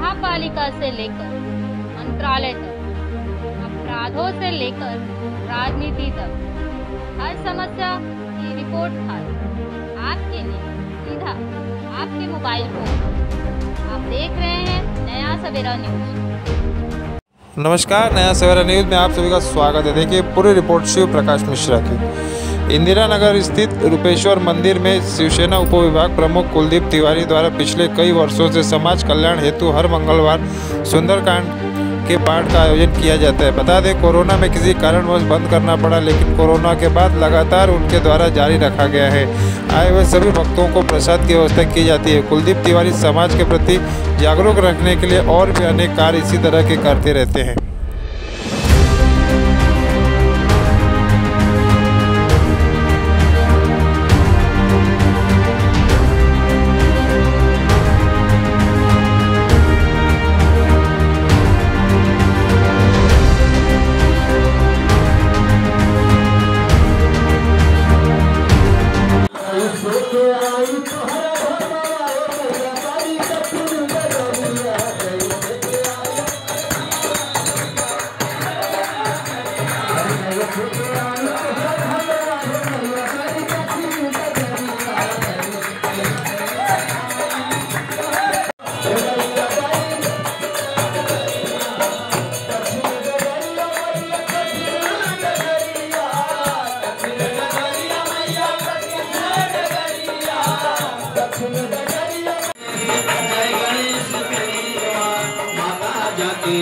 महापालिका से लेकर मंत्रालय तक, अपराधों से लेकर राजनीति तक, हर समस्या की रिपोर्ट कार्ड आपके लिए सीधा आपके मोबाइल फोन पर। आप देख रहे हैं नया सवेरा न्यूज। नमस्कार, नया सवेरा न्यूज़ में आप सभी का स्वागत है। देखिए पूरी रिपोर्ट शिव प्रकाश मिश्रा की। इंदिरा नगर स्थित रूपेश्वर मंदिर में शिवसेना उपविभाग प्रमुख कुलदीप तिवारी द्वारा पिछले कई वर्षों से समाज कल्याण हेतु हर मंगलवार सुंदरकांड के पाठ का आयोजन किया जाता है। बता दें, कोरोना में किसी कारणवश बंद करना पड़ा, लेकिन कोरोना के बाद लगातार उनके द्वारा जारी रखा गया है। आए हुए सभी भक्तों को प्रसाद की व्यवस्था की जाती है। कुलदीप तिवारी समाज के प्रति जागरूक रखने के लिए और भी अनेक कार्य इसी तरह के करते रहते हैं। जय गणेश माता जाके